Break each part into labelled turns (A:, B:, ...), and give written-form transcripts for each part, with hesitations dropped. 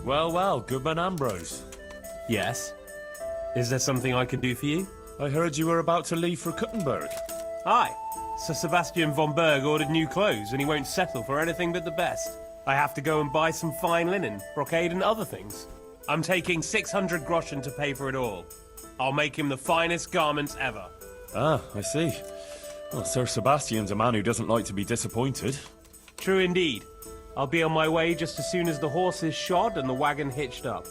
A: Well, well, Goodman Ambrose.
B: Yes? Is there something I can do for you?
A: I heard you were about to leave for Kuttenberg.
B: Aye. Sir Sebastian von Berg ordered new clothes and he won't settle for anything but the best. I have to go and buy some fine linen, brocade and other things. I'm taking 600 groschen to pay for it all. I'll make him the finest garments ever.
A: Ah, I see. Well, Sir Sebastian's a man who doesn't like to be disappointed.
B: True indeed. I'll be on my way just as soon as the horse is shod and the wagon hitched up.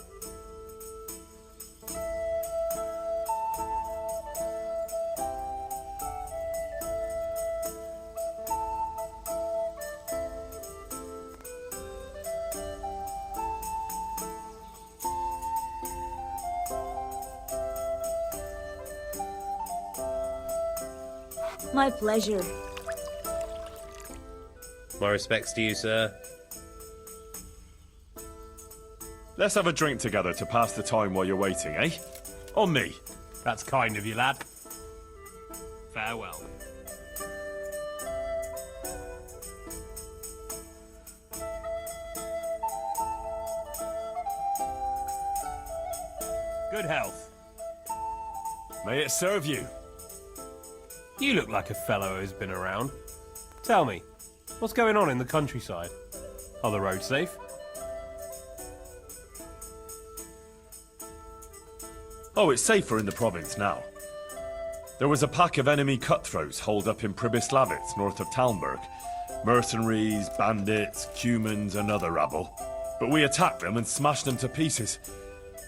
C: My pleasure.
B: My respects to you, sir.
A: Let's have a drink together to pass the time while you're waiting, eh? On me.
B: That's kind of you, lad. Farewell. Good health.
A: May it serve you.
B: You look like a fellow who's been around. Tell me, what's going on in the countryside? Are the roads safe?
A: Oh, it's safer in the province now. There was a pack of enemy cutthroats holed up in Pribyslavitz, north of Talmberg. Mercenaries, bandits, cumans, and other rabble. But we attacked them and smashed them to pieces.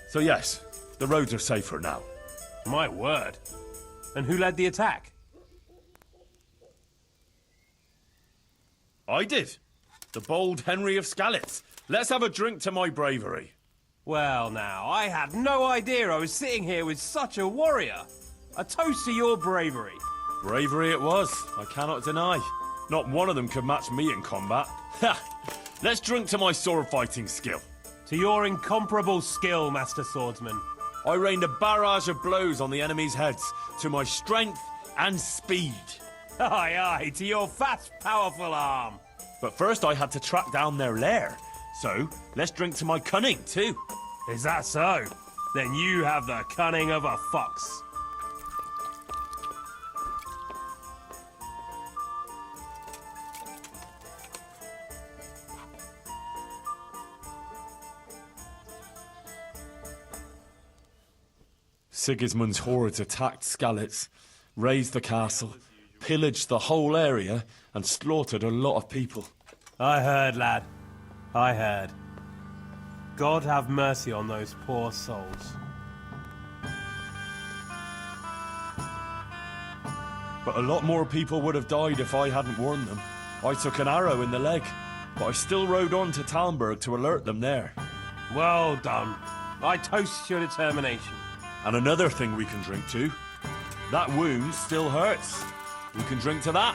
A: So yes, the roads are safer now.
B: My word. And who led the attack?
A: I did. The bold Henry of Skalitz. Let's have a drink to my bravery.
B: Well now, I had no idea I was sitting here with such a warrior. A toast to your bravery.
A: Bravery it was, I cannot deny. Not one of them could match me in combat. Ha! Let's drink to my sword fighting skill.
B: To your incomparable skill, Master Swordsman.
A: I rained a barrage of blows on the enemy's heads, to my strength and speed.
B: Aye, aye, to your fat, powerful arm.
A: But first I had to track down their lair. So, let's drink to my cunning, too.
B: Is that so? Then you have the cunning of a fox.
A: Sigismund's hordes attacked Skalitz, razed the castle, pillaged the whole area, and slaughtered a lot of people.
B: I heard, lad. I heard. God have mercy on those poor souls.
A: But a lot more people would have died if I hadn't warned them. I took an arrow in the leg, but I still rode on to Talmberg to alert them there.
B: Well done. I toast your determination.
A: And another thing we can drink to. That wound still hurts. We can drink to that.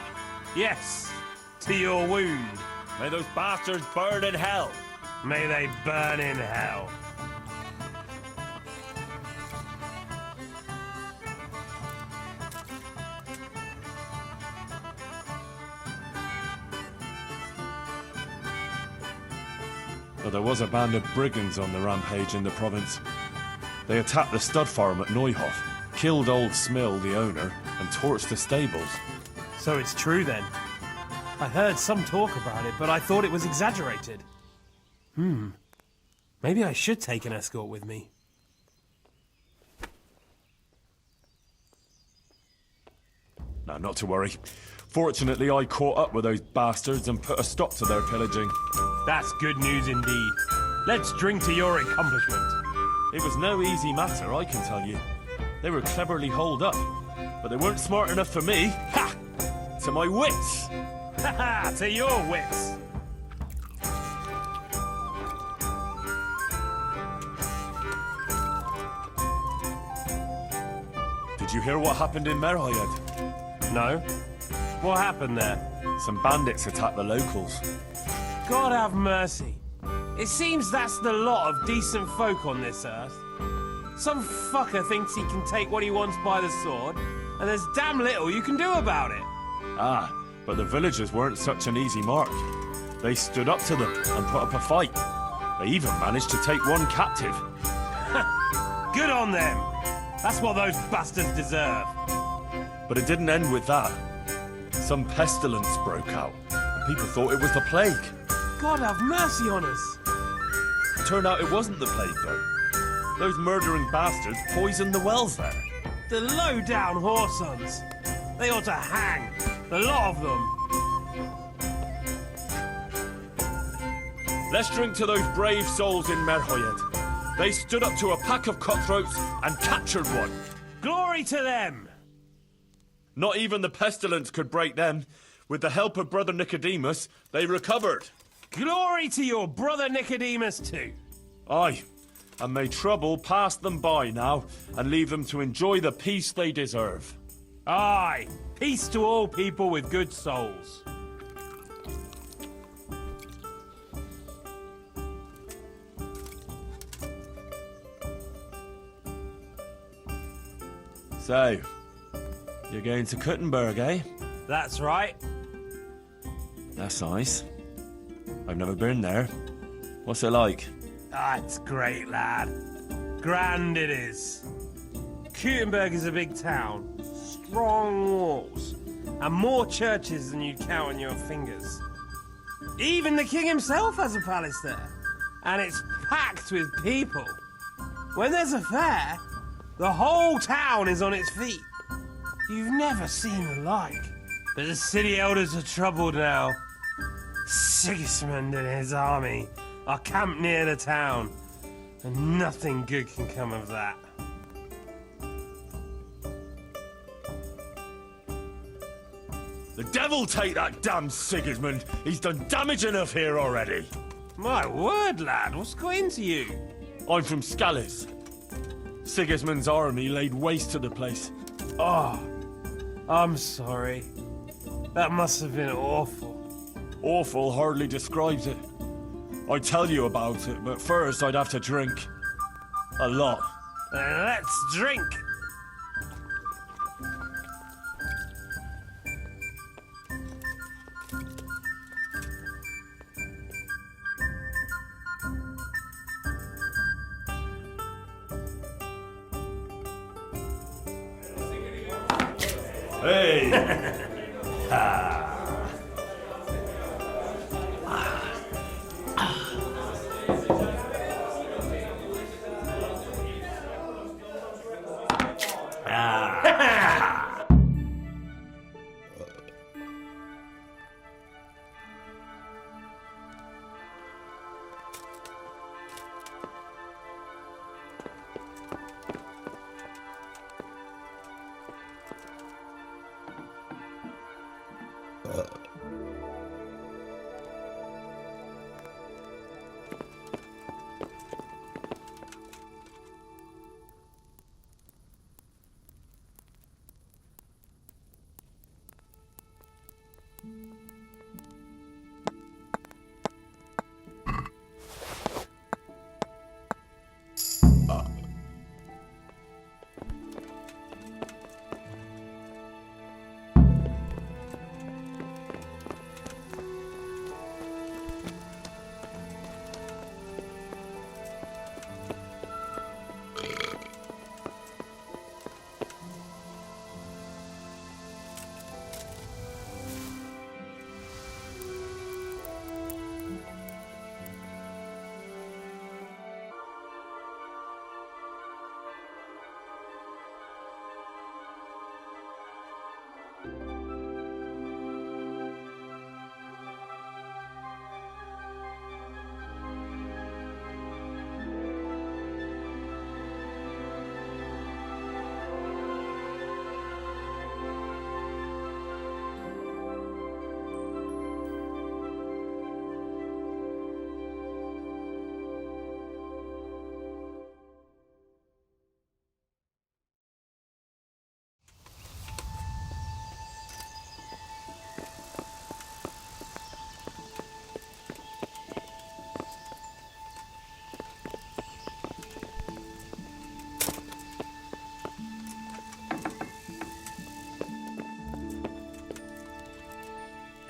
B: Yes, to your wound.
A: May those bastards burn in hell.
B: May they burn in hell.
A: But there was a band of brigands on the rampage in the province. They attacked the stud farm at Neuhof, killed old Smill, the owner, and torched the stables.
B: So it's true then. I heard some talk about it, but I thought it was exaggerated. Maybe I should take an escort with me.
A: No, not to worry. Fortunately, I caught up with those bastards and put a stop to their pillaging.
B: That's good news indeed. Let's drink to your accomplishment.
A: It was no easy matter, I can tell you. They were cleverly holed up, but they weren't smart enough for me. Ha! To my wits!
B: Ha ha! To your wits!
A: Did you hear what happened in Merhayed?
B: No? What happened there?
A: Some bandits attacked the locals.
B: God have mercy. It seems that's the lot of decent folk on this earth. Some fucker thinks he can take what he wants by the sword, and there's damn little you can do about it.
A: Ah, but the villagers weren't such an easy mark. They stood up to them and put up a fight. They even managed to take one captive.
B: Good on them. That's what those bastards deserve.
A: But it didn't end with that. Some pestilence broke out, and people thought it was the plague.
B: God have mercy on us.
A: Turned out it wasn't the plague, though. Those murdering bastards poisoned the wells there.
B: The low-down whoresons. They ought to hang. The lot of them.
A: Let's drink to those brave souls in Merhoyed. They stood up to a pack of cutthroats and captured one.
B: Glory to them!
A: Not even the pestilence could break them. With the help of Brother Nicodemus, they recovered.
B: Glory to your brother Nicodemus too.
A: Aye, and may trouble pass them by now and leave them to enjoy the peace they deserve.
B: Aye, peace to all people with good souls.
A: So, you're going to Kuttenberg, eh?
B: That's right.
A: That's nice. I've never been there. What's it like?
B: Ah, it's great, lad. Grand it is. Kuttenberg is a big town, strong walls, and more churches than you'd count on your fingers. Even the king himself has a palace there, and it's packed with people. When there's a fair, the whole town is on its feet. You've never seen the like. But the city elders are troubled now. Sigismund and his army are camped near the town, and nothing good can come of that.
A: The devil take that damn Sigismund! He's done damage enough here already!
B: My word, lad, what's got into you?
A: I'm from Scalis. Sigismund's army laid waste to the place.
B: Oh, I'm sorry. That must have been awful.
A: Awful hardly describes it. I'd tell you about it, but first I'd have to drink. A lot.
B: Then let's drink.
A: Hey!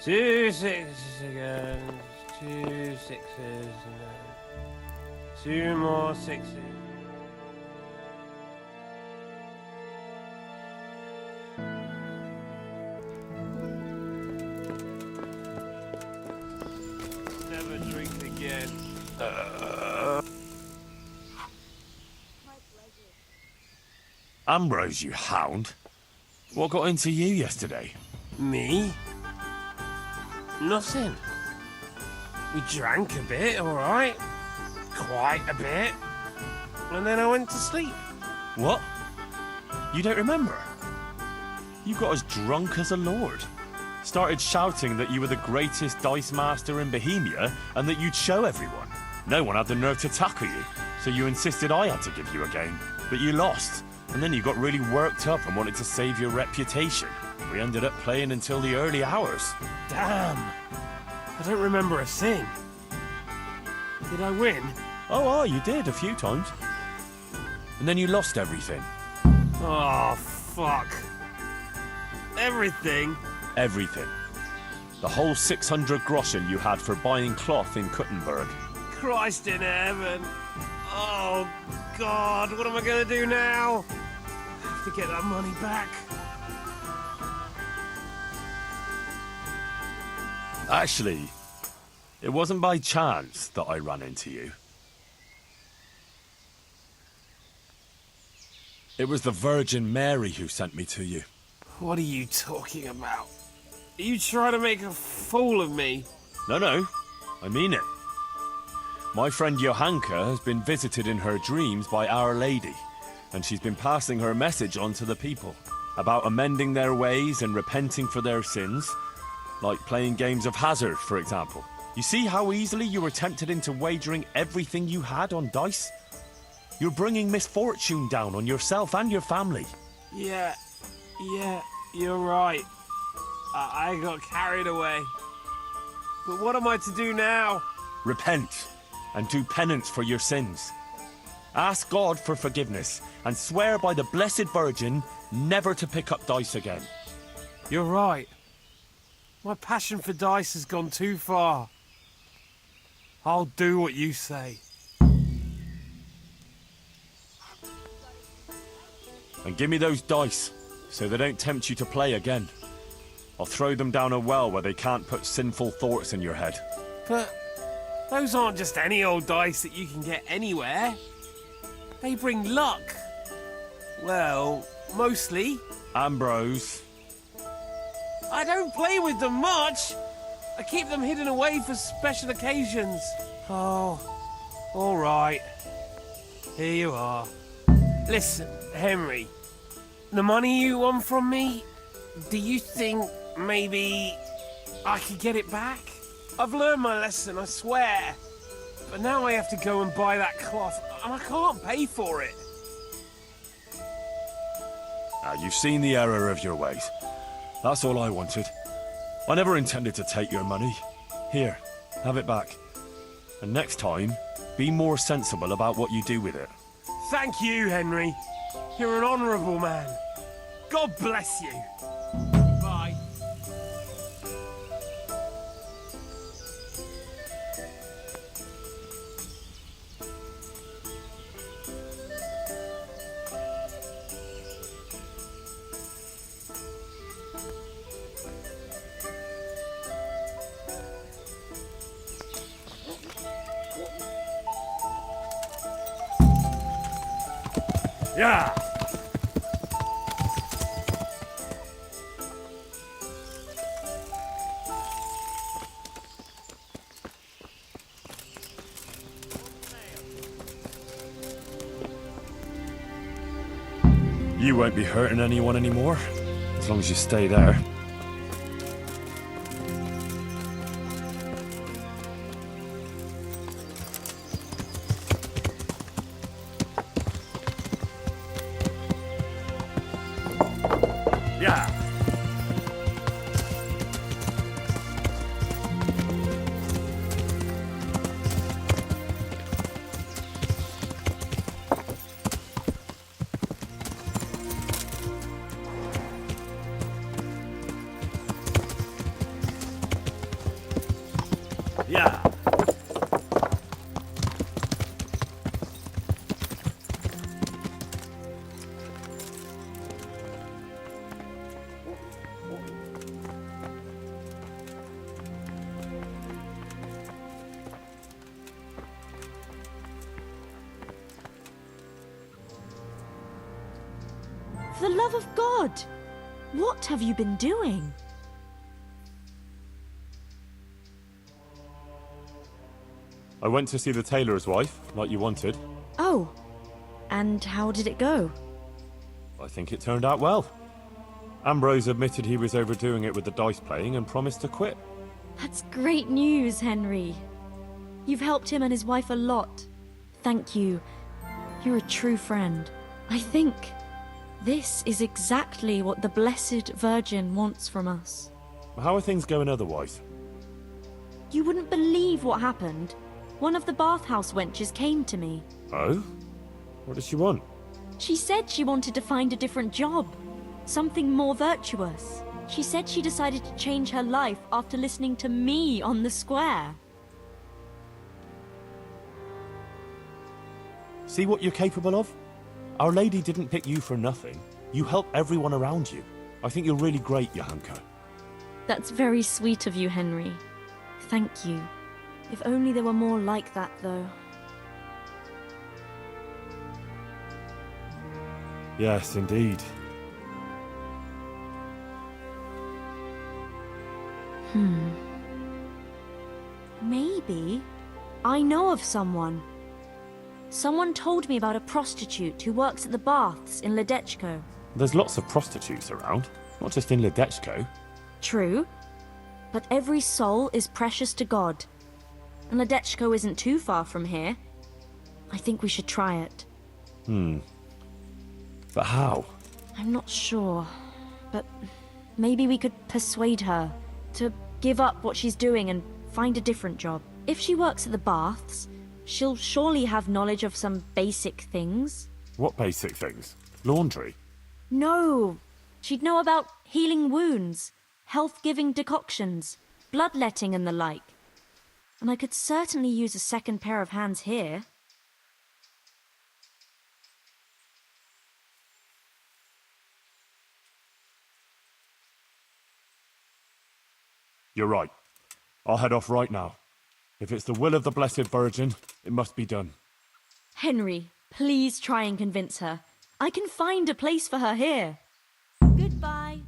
B: Two seconds, 2 sixes, and then 2 more sixes. Never drink again.
C: My pleasure.
A: Ambrose, you hound. What got into you yesterday?
B: Me? Nothing. We drank a bit, alright. Quite a bit. And then I went to sleep.
A: What? You don't remember? You got as drunk as a lord. Started shouting that you were the greatest dice master in Bohemia and that you'd show everyone. No one had the nerve to tackle you, so you insisted I had to give you a game. But you lost, and then you got really worked up and wanted to save your reputation. We ended up playing until the early hours.
B: Damn. I don't remember a thing. Did I win?
A: Oh, you did a few times. And then you lost everything.
B: Oh, fuck. Everything?
A: Everything. The whole 600 groschen you had for buying cloth in Kuttenberg.
B: Christ in heaven. Oh, God, what am I going to do now? I have to get that money back.
A: Actually, it wasn't by chance that I ran into you. It was the Virgin Mary who sent me to you.
B: What are you talking about? Are you trying to make a fool of me?
A: No, I mean it. My friend Johanka has been visited in her dreams by Our Lady, and she's been passing her message on to the people about amending their ways and repenting for their sins, like playing games of hazard, for example. You see how easily you were tempted into wagering everything you had on dice? You're bringing misfortune down on yourself and your family.
B: Yeah, you're right. I got carried away. But what am I to do now?
A: Repent and do penance for your sins. Ask God for forgiveness and swear by the Blessed Virgin never to pick up dice again.
B: You're right. My passion for dice has gone too far. I'll do what you say.
A: And give me those dice, so they don't tempt you to play again. I'll throw them down a well where they can't put sinful thoughts in your head.
B: But those aren't just any old dice that you can get anywhere. They bring luck. Well, mostly.
A: Ambrose.
B: I don't play with them much. I keep them hidden away for special occasions. Oh, all right. Here you are. Listen, Henry. The money you won from me, do you think maybe I could get it back? I've learned my lesson, I swear. But now I have to go and buy that cloth, and I can't pay for it.
A: Now, you've seen the error of your ways. That's all I wanted. I never intended to take your money. Here, have it back. And next time, be more sensible about what you do with it.
B: Thank you, Henry. You're an honourable man. God bless you. Bye.
A: Yeah! You won't be hurting anyone anymore, as long as you stay there. Yeah.
D: the love of God! What have you been doing?
A: I went to see the tailor's wife, like you wanted.
D: Oh, and how did it go?
A: I think it turned out well. Ambrose admitted he was overdoing it with the dice playing and promised to quit.
D: That's great news, Henry. You've helped him and his wife a lot. Thank you. You're a true friend. I think this is exactly what the Blessed Virgin wants from us.
A: How are things going otherwise?
D: You wouldn't believe what happened. One of the bathhouse wenches came to me.
A: Oh? What does she want?
D: She said she wanted to find a different job. Something more virtuous. She said she decided to change her life after listening to me on the square.
A: See what you're capable of? Our Lady didn't pick you for nothing. You help everyone around you. I think you're really great, Johanka.
D: That's very sweet of you, Henry. Thank you. If only there were more like that, though.
A: Yes, indeed.
D: Maybe I know of someone. Someone told me about a prostitute who works at the baths in Ledechko.
A: There's lots of prostitutes around, not just in Ledechko.
D: True, but every soul is precious to God. And Ledechko isn't too far from here. I think we should try it.
A: But how?
D: I'm not sure, but maybe we could persuade her to give up what she's doing and find a different job. If she works at the baths, she'll surely have knowledge of some basic things.
A: What basic things? Laundry?
D: No, she'd know about healing wounds, health-giving decoctions, bloodletting and the like. And I could certainly use a second pair of hands here.
A: You're right. I'll head off right now. If it's the will of the Blessed Virgin, it must be done.
D: Henry, please try and convince her. I can find a place for her here. Goodbye.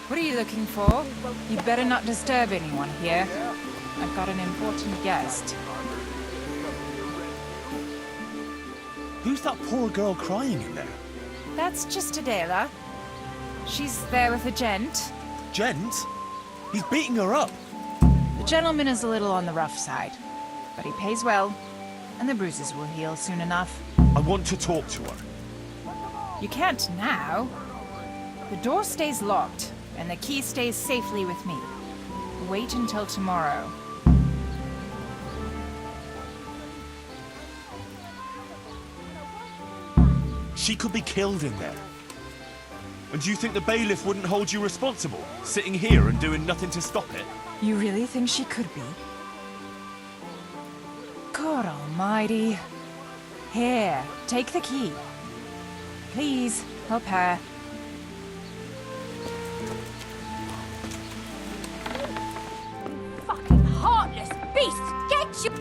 E: What are you looking for? You better not disturb anyone here. I've got an important guest.
A: Who's that poor girl crying in there?
E: That's just Adela. She's there with a gent.
A: Gent? He's beating her up.
E: The gentleman is a little on the rough side, but he pays well, and the bruises will heal soon enough.
A: I want to talk to her.
E: You can't now. The door stays locked, and the key stays safely with me. Wait until tomorrow.
A: She could be killed in there. And do you think the bailiff wouldn't hold you responsible, sitting here and doing nothing to stop it?
E: You really think she could be? God almighty. Here, take the key. Please, help her.
C: Fucking heartless beast! Get you!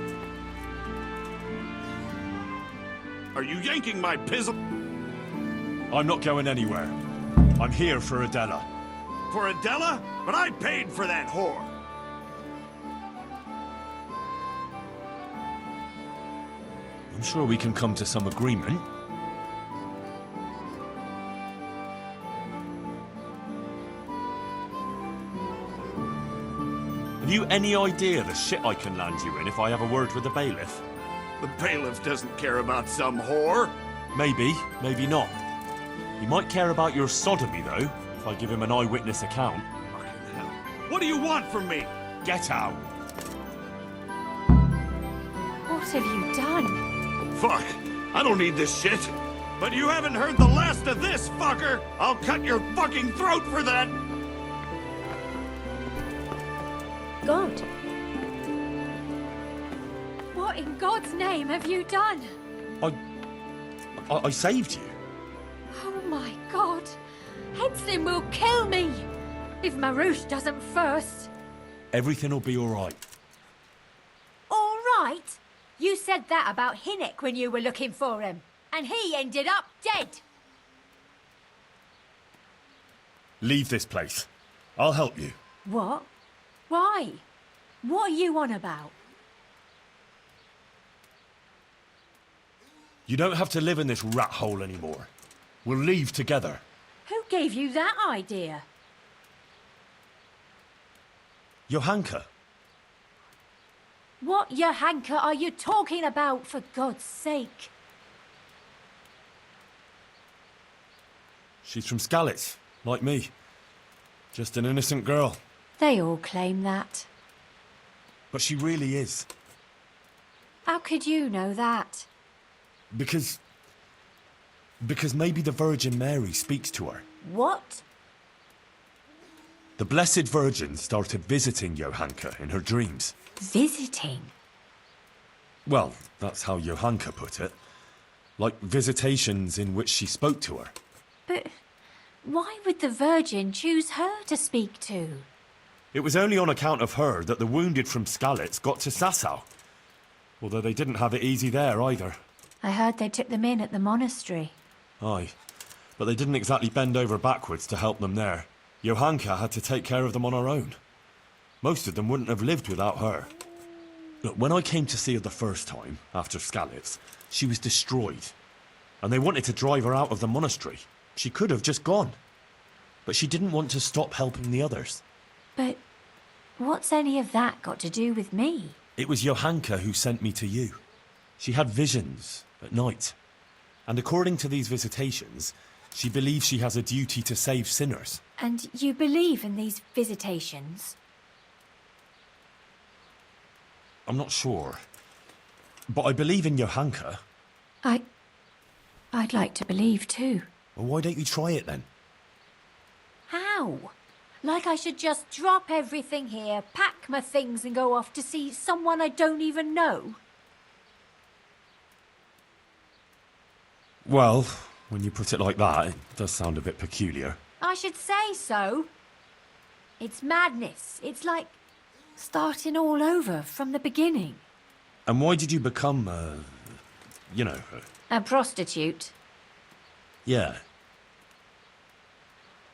F: Are you yanking my pizzle?
A: I'm not going anywhere. I'm here for Adela.
F: For Adela? But I paid for that whore.
A: I'm sure we can come to some agreement. Have you any idea the shit I can land you in if I have a word with the bailiff?
F: The bailiff doesn't care about some whore.
A: Maybe, maybe not. He might care about your sodomy, though, if I give him an eyewitness account.
F: Fucking hell. What do you want from me?
A: Get out!
C: What have you done?
F: Fuck. I don't need this shit. But you haven't heard the last of this, fucker! I'll cut your fucking throat for that!
C: God. What in God's name have you done?
A: I saved you.
C: Oh my God. Henslin will kill me. If Marouche doesn't first.
A: Everything will be alright.
C: All right. You said that about Hinnock when you were looking for him. And he ended up dead.
A: Leave this place. I'll help you.
C: What? Why? What are you on about?
A: You don't have to live in this rat hole anymore. We'll leave together.
C: Who gave you that idea?
A: Johanka.
C: What Johanka are you talking about, for God's sake?
A: She's from Skalitz, like me. Just an innocent girl.
C: They all claim that.
A: But she really is.
C: How could you know that?
A: Because maybe the Virgin Mary speaks to her.
C: What?
A: The Blessed Virgin started visiting Johanka in her dreams.
C: Visiting?
A: Well, that's how Johanka put it. Like visitations in which she spoke to her.
C: But why would the Virgin choose her to speak to?
A: It was only on account of her that the wounded from Skalitz got to Sasau. Although they didn't have it easy there either.
C: I heard they took them in at the monastery.
A: Aye, but they didn't exactly bend over backwards to help them there. Johanka had to take care of them on her own. Most of them wouldn't have lived without her. Look, when I came to see her the first time, after Skalitz, she was destroyed. And they wanted to drive her out of the monastery. She could have just gone. But she didn't want to stop helping the others.
C: But what's any of that got to do with me?
A: It was Johanka who sent me to you. She had visions at night. And according to these visitations, she believes she has a duty to save sinners.
C: And you believe in these visitations?
A: I'm not sure. But I believe in Johanka.
C: I'd like to believe too.
A: Well, why don't you try it then?
C: How? Like I should just drop everything here, pack my things and go off to see someone I don't even know?
A: Well, when you put it like that, it does sound a bit peculiar.
C: I should say so. It's madness. It's like starting all over from the beginning.
A: And why did you become,
C: A prostitute.
A: yeah.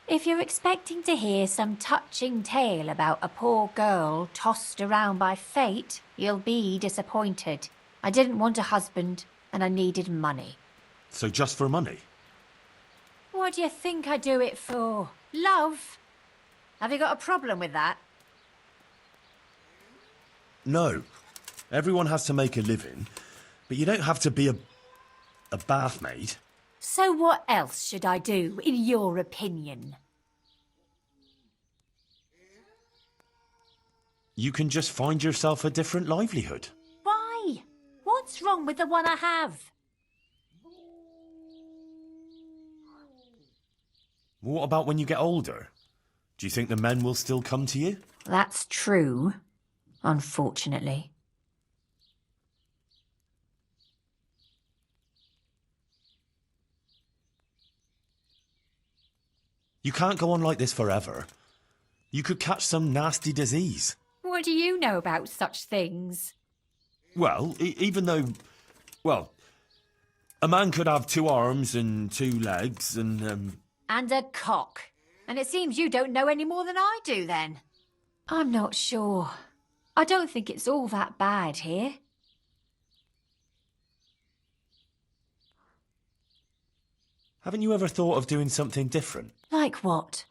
C: If you're expecting to hear some touching tale about a poor girl tossed around by fate, you'll be disappointed. I didn't want a husband, and I needed money.
A: So just for money?
C: What do you think I do it for? Love? Have you got a problem with that?
A: No. Everyone has to make a living, but you don't have to be a bath maid.
C: So what else should I do, in your opinion?
A: You can just find yourself a different livelihood.
C: Why? What's wrong with the one I have?
A: What about when you get older? Do you think the men will still come to you?
C: That's true, unfortunately.
A: You can't go on like this forever. You could catch some nasty disease.
C: What do you know about such things?
A: Well, even though... Well, a man could have 2 arms and 2 legs and,
C: And a cock. And it seems you don't know any more than I do, then. I'm not sure. I don't think it's all that bad here.
A: Haven't you ever thought of doing something different?
C: Like what?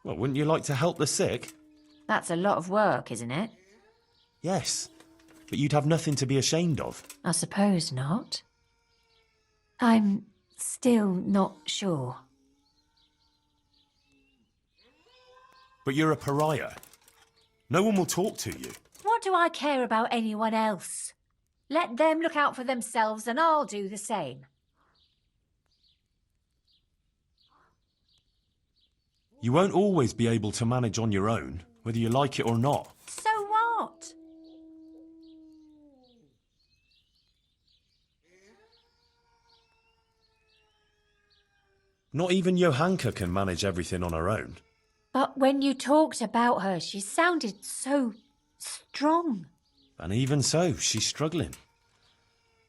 A: Well, wouldn't you like to help the sick?
C: That's a lot of work, isn't it?
A: Yes, but you'd have nothing to be ashamed of.
C: I suppose not. I'm still not sure.
A: But you're a pariah. No one will talk to you.
C: What do I care about anyone else? Let them look out for themselves and I'll do the same.
A: You won't always be able to manage on your own, whether you like it or not.
C: So what?
A: Not even Johanka can manage everything on her own.
C: But when you talked about her, she sounded so strong.
A: And even so, she's struggling.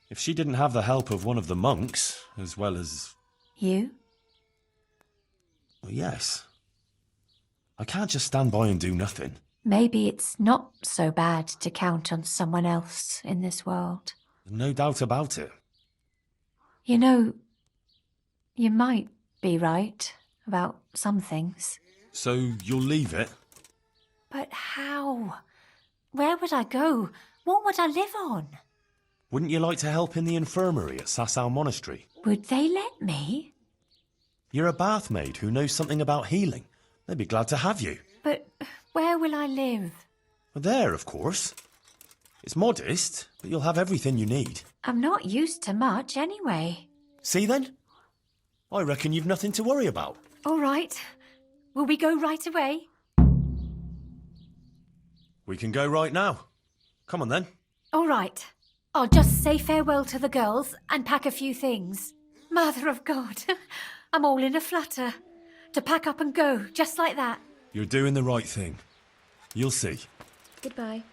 A: If she didn't have the help of one of the monks, as well as...
C: You?
A: Well, yes. I can't just stand by and do nothing.
C: Maybe it's not so bad to count on someone else in this world.
A: No doubt about it.
C: You know, you might be right about some things.
A: So you'll leave it?
C: But how? Where would I go? What would I live on?
A: Wouldn't you like to help in the infirmary at Sasau Monastery?
C: Would they let me?
A: You're a bath maid who knows something about healing. They'd be glad to have you.
C: But where will I live?
A: There, of course. It's modest, but you'll have everything you need.
C: I'm not used to much anyway.
A: See then? I reckon you've nothing to worry about.
C: All right. Will we go right away?
A: We can go right now. Come on then.
C: All right. I'll just say farewell to the girls and pack a few things. Mother of God, I'm all in a flutter. To pack up and go, just like that.
A: You're doing the right thing. You'll see.
C: Goodbye.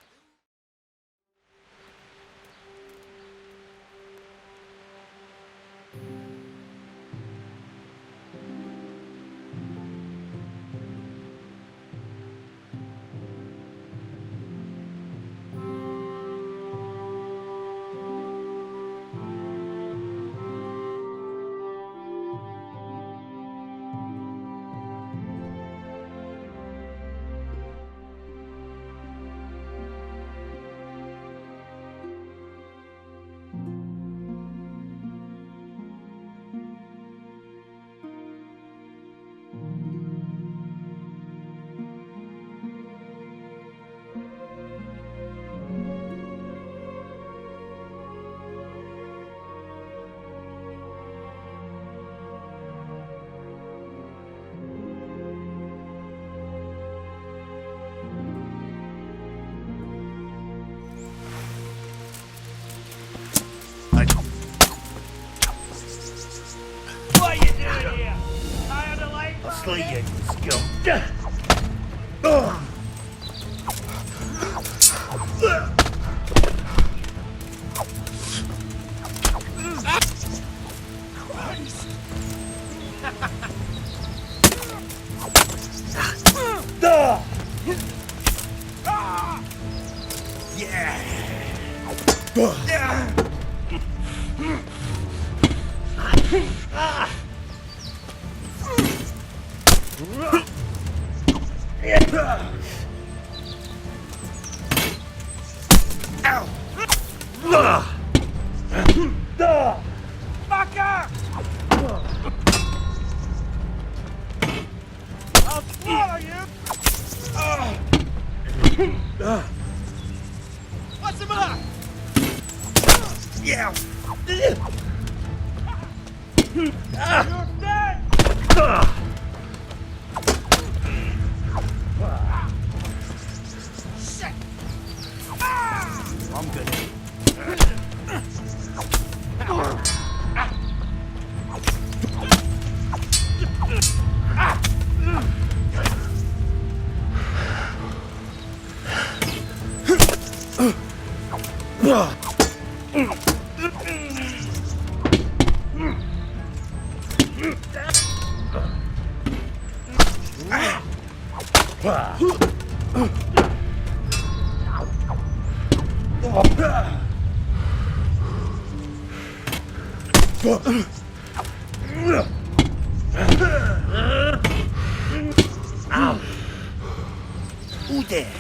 G: Who there?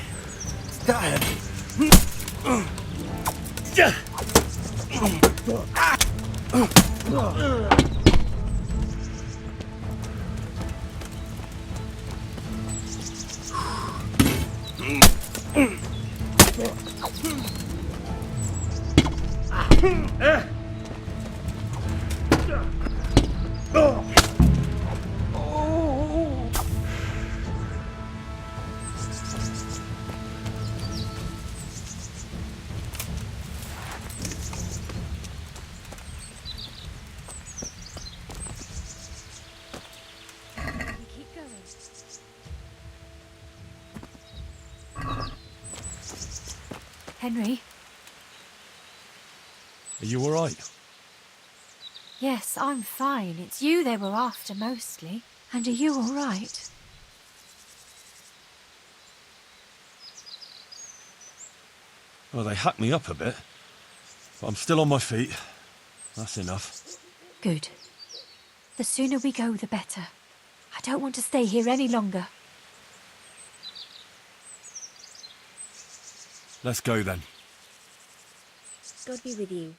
G: Stop.
D: Keep going. Henry?
A: Are you alright?
C: Yes, I'm fine. It's you they were after mostly. And are you all right?
A: Well, they hacked me up a bit, but I'm still on my feet. That's enough.
C: Good. The sooner we go, the better. I don't want to stay here any longer.
A: Let's go then.
D: God be with you.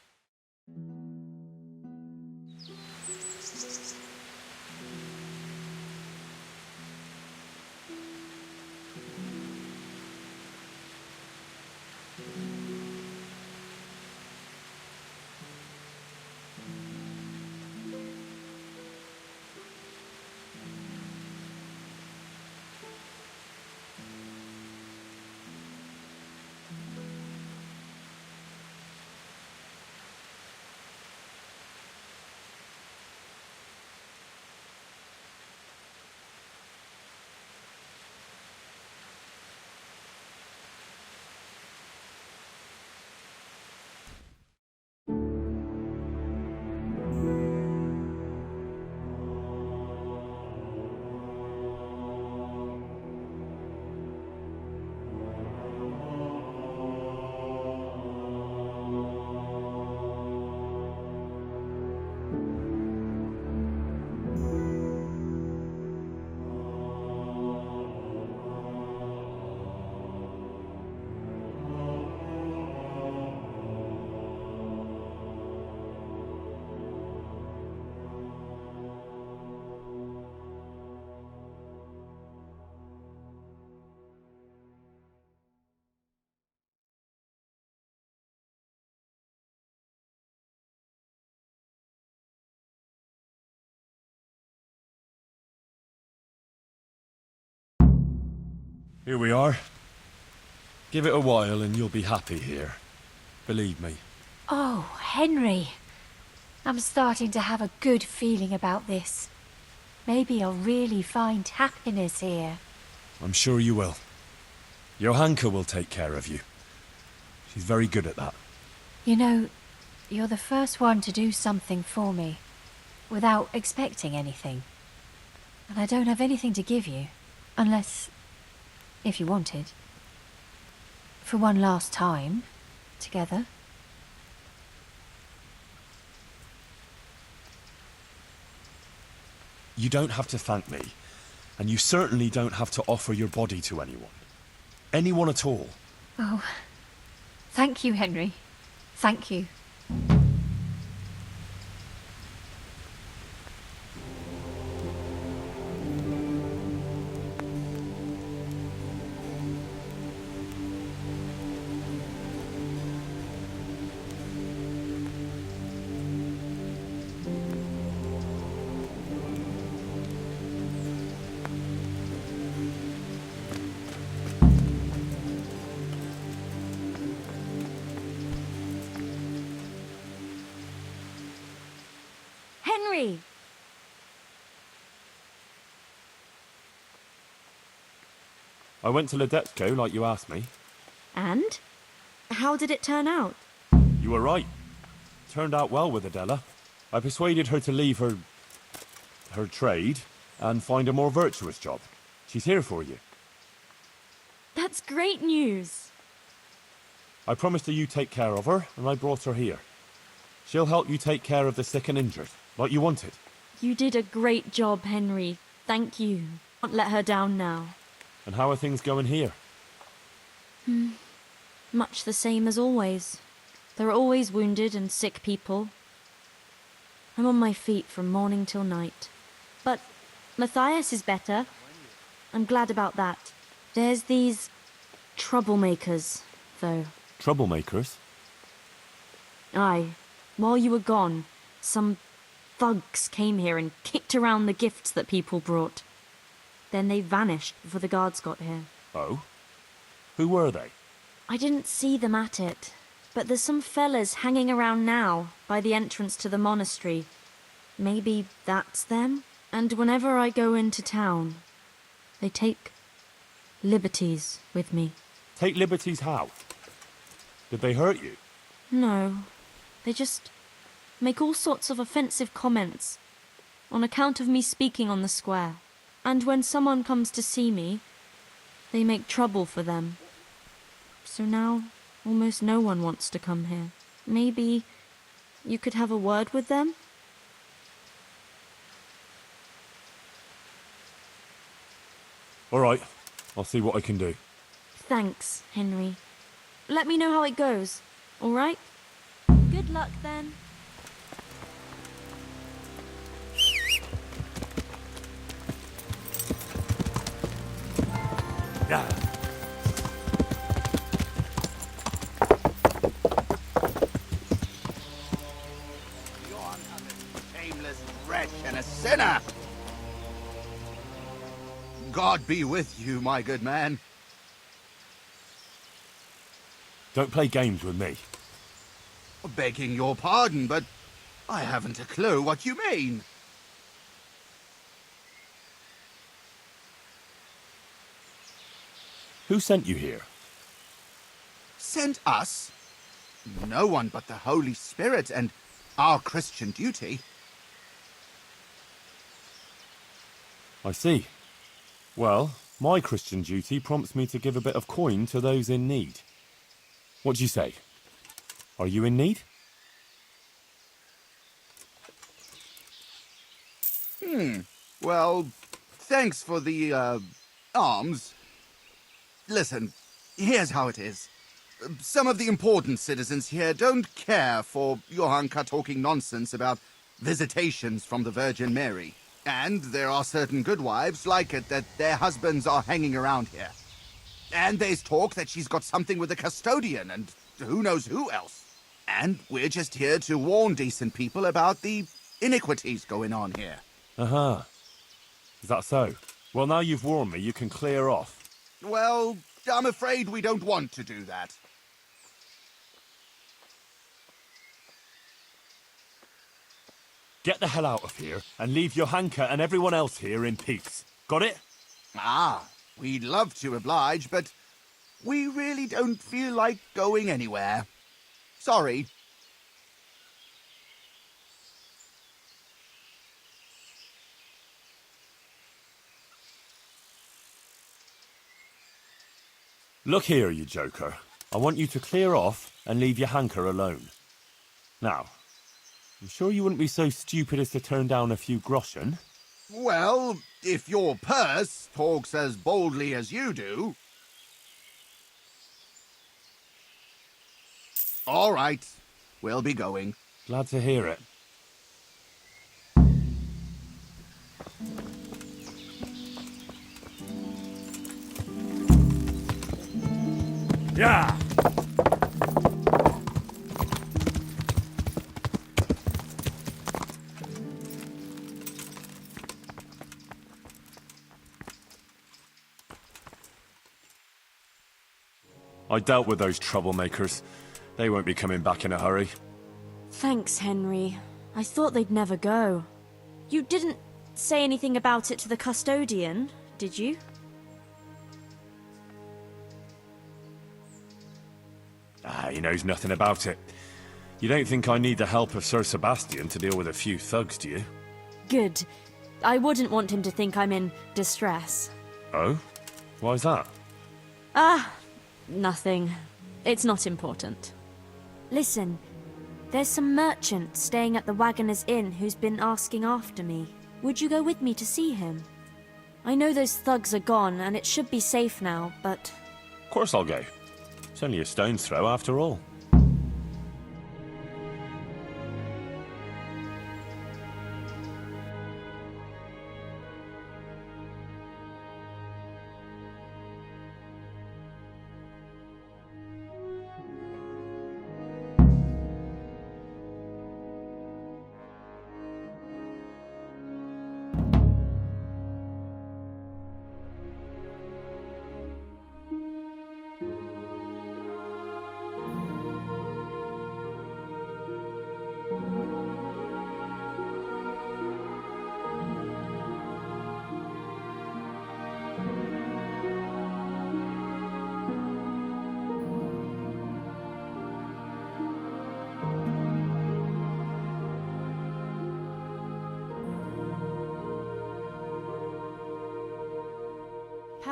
A: Here we are. Give it a while and you'll be happy here. Believe me.
C: Oh, Henry. I'm starting to have a good feeling about this. Maybe I'll really find happiness here.
A: I'm sure you will. Johanka will take care of you. She's very good at that.
C: You know, you're the first one to do something for me, without expecting anything. And I don't have anything to give you, unless... if you wanted. For one last time, together.
A: You don't have to thank me, and you certainly don't have to offer your body to anyone. Anyone at all.
C: Oh, thank you, Henry. Thank you.
D: Henry!
A: I went to Ledetsko like you asked me.
D: And? How did it turn out?
A: You were right. Turned out well with Adela. I persuaded her to leave her trade and find a more virtuous job. She's here for you.
D: That's great news.
A: I promised her you take care of her, and I brought her here. She'll help you take care of the sick and injured, like you wanted.
D: You did a great job, Henry. Thank you. Can't let her down now.
A: And how are things going here?
D: Much the same as always. There are always wounded and sick people. I'm on my feet from morning till night. But Matthias is better. I'm glad about that. There's these troublemakers, though.
A: Troublemakers?
D: Aye. While you were gone, some thugs came here and kicked around the gifts that people brought. Then they vanished before the guards got here.
A: Oh? Who were they?
D: I didn't see them at it, but there's some fellas hanging around now by the entrance to the monastery. Maybe that's them? And whenever I go into town, they take liberties with me.
A: Take liberties how? Did they hurt you?
D: No, they just make all sorts of offensive comments on account of me speaking on the square. And when someone comes to see me, they make trouble for them. So now, almost no one wants to come here. Maybe you could have a word with them?
A: All right, I'll see what I can do.
D: Thanks, Henry. Let me know how it goes, all right? Good luck, then.
A: Yeah.
G: You're a shameless wretch and a sinner! God be with you, my good man.
A: Don't play games with me.
G: Begging your pardon, but I haven't a clue what you mean.
A: Who sent you here?
G: Sent us? No one but the Holy Spirit and our Christian duty.
A: I see. Well, my Christian duty prompts me to give a bit of coin to those in need. What do you say? Are you in need?
G: Well, thanks for the, alms. Listen, here's how it is. Some of the important citizens here don't care for Johanka talking nonsense about visitations from the Virgin Mary. And there are certain good wives like it that their husbands are hanging around here. And there's talk that she's got something with the custodian and who knows who else. And we're just here to warn decent people about the iniquities going on here.
A: Uh-huh. Is that so? Well, now you've warned me, you can clear off.
G: Well, I'm afraid we don't want to do that.
A: Get the hell out of here and leave Johanka and everyone else here in peace. Got it?
G: Ah, we'd love to oblige, but we really don't feel like going anywhere. Sorry.
A: Look here, you joker. I want you to clear off and leave Johanka alone. Now, I'm sure you wouldn't be so stupid as to turn down a few groschen?
G: Well, if your purse talks as boldly as you do. All right, we'll be going.
A: Glad to hear it.
F: Yeah!
A: I dealt with those troublemakers. They won't be coming back in a hurry.
D: Thanks, Henry. I thought they'd never go. You didn't say anything about it to the custodian, did you?
A: He knows nothing about it. You don't think I need the help of Sir Sebastian to deal with a few thugs, do you?
D: Good. I wouldn't want him to think I'm in distress.
A: Oh? Why's that?
D: Nothing. It's not important. Listen, there's some merchant staying at the Wagoner's Inn who's been asking after me. Would you go with me to see him? I know those thugs are gone and it should be safe now, but...
A: Of course I'll go. It's only a stone's throw after all.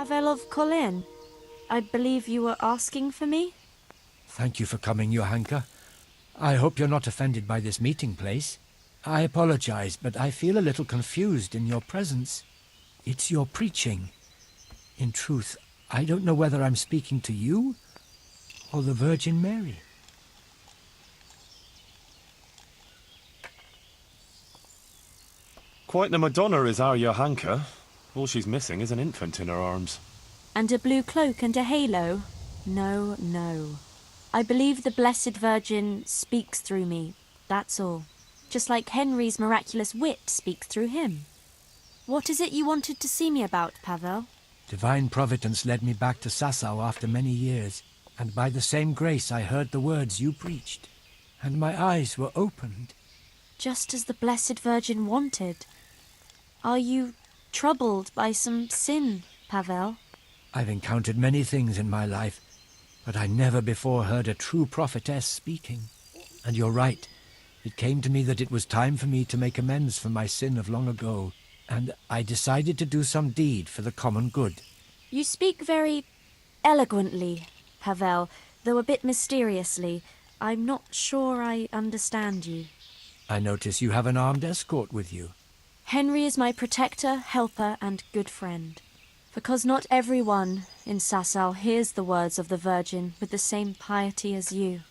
D: Pavel of Kolin, I believe you were asking for me?
H: Thank you for coming, Johanka. I hope you're not offended by this meeting place. I apologize, but I feel a little confused in your presence. It's your preaching. In truth, I don't know whether I'm speaking to you or the Virgin Mary.
A: Quite the Madonna is our Johanka. All she's missing is an infant in her arms.
D: And a blue cloak and a halo? No, no. I believe the Blessed Virgin speaks through me, that's all. Just like Henry's miraculous wit speaks through him. What is it you wanted to see me about, Pavel?
H: Divine Providence led me back to Sasau after many years, and by the same grace I heard the words you preached, and my eyes were opened.
D: Just as the Blessed Virgin wanted. Are you troubled by some sin, Pavel?
H: I've encountered many things in my life, but I never before heard a true prophetess speaking. And you're right. It came to me that it was time for me to make amends for my sin of long ago, and I decided to do some deed for the common good.
D: You speak very eloquently, Pavel, though a bit mysteriously. I'm not sure I understand you.
H: I notice you have an armed escort with you.
D: Henry is my protector, helper, and good friend. Because not everyone in Sasau hears the words of the Virgin with the same piety as you.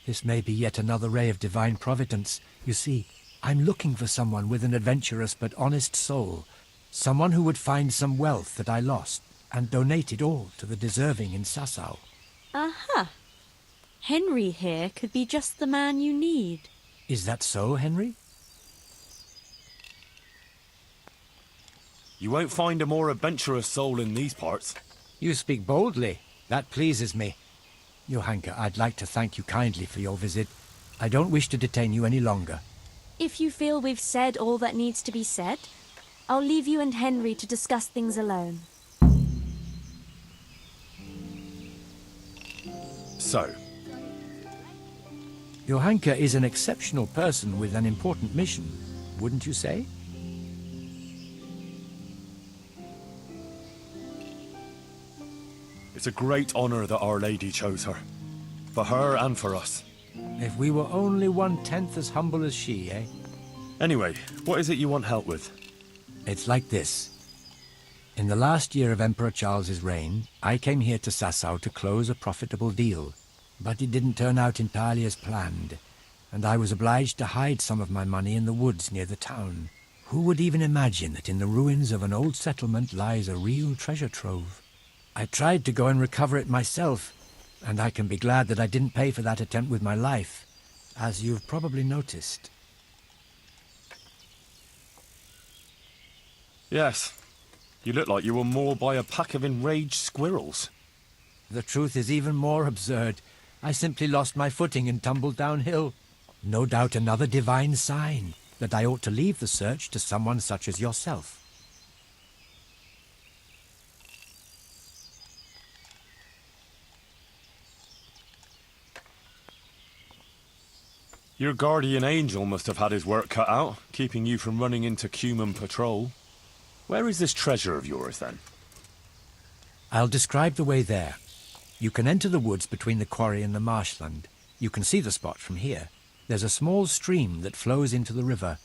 H: This may be yet another ray of divine providence. You see, I'm looking for someone with an adventurous but honest soul. Someone who would find some wealth that I lost and donate it all to the deserving in Sasau.
D: Aha! Henry here could be just the man you need.
H: Is that so, Henry?
A: You won't find a more adventurous soul in these parts.
H: You speak boldly. That pleases me. Johanka, I'd like to thank you kindly for your visit. I don't wish to detain you any longer.
D: If you feel we've said all that needs to be said, I'll leave you and Henry to discuss things alone.
A: So,
H: Johanka is an exceptional person with an important mission, wouldn't you say?
A: it's a great honor that Our Lady chose her. For her and for us.
H: If we were only 1/10 as humble as she, eh?
A: Anyway, what is it you want help with?
H: It's like this. In the last year of Emperor Charles's reign, I came here to Sasau to close a profitable deal. But it didn't turn out entirely as planned, and I was obliged to hide some of my money in the woods near the town. Who would even imagine that in the ruins of an old settlement lies a real treasure trove? I tried to go and recover it myself, and I can be glad that I didn't pay for that attempt with my life, as you've probably noticed.
A: Yes. You look like you were mauled by a pack of enraged squirrels.
H: The truth is even more absurd. I simply lost my footing and tumbled downhill. No doubt another divine sign that I ought to leave the search to someone such as yourself.
A: Your guardian angel must have had his work cut out, keeping you from running into Cuman patrol. Where is this treasure of yours, then?
H: I'll describe the way there. You can enter the woods between the quarry and the marshland. You can see the spot from here. There's a small stream that flows into the river.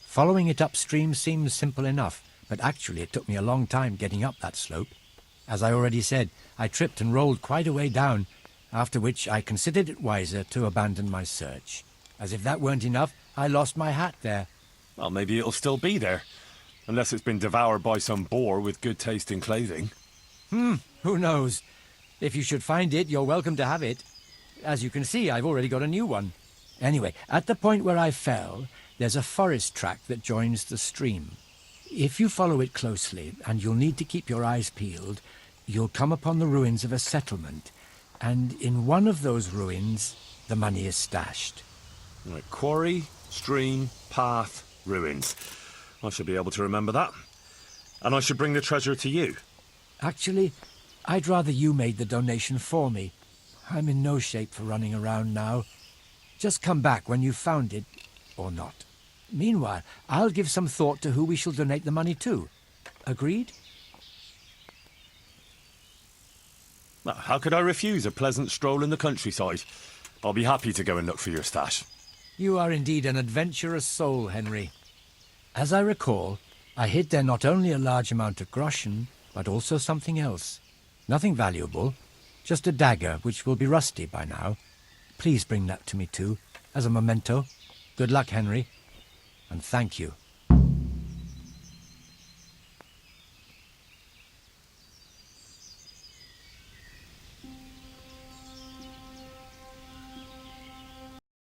H: Following it upstream seems simple enough, but actually it took me a long time getting up that slope. As I already said, I tripped and rolled quite a way down, after which I considered it wiser to abandon my search. As if that weren't enough, I lost my hat there.
A: Well, maybe it'll still be there. Unless it's been devoured by some boar with good taste in clothing.
H: Who knows? If you should find it, you're welcome to have it. As you can see, I've already got a new one. Anyway, at the point where I fell, there's a forest track that joins the stream. If you follow it closely, and you'll need to keep your eyes peeled, you'll come upon the ruins of a settlement. And in one of those ruins, the money is stashed.
A: Right, quarry, stream, path, ruins. I should be able to remember that. And I should bring the treasure to you.
H: Actually, I'd rather you made the donation for me. I'm in no shape for running around now. Just come back when you've found it, or not. Meanwhile, I'll give some thought to who we shall donate the money to. Agreed?
A: Well, how could I refuse a pleasant stroll in the countryside? I'll be happy to go and look for your stash.
H: You are indeed an adventurous soul, Henry. As I recall, I hid there not only a large amount of groschen, but also something else. Nothing valuable, just a dagger which will be rusty by now. Please bring that to me too, as a memento. Good luck, Henry, and thank you.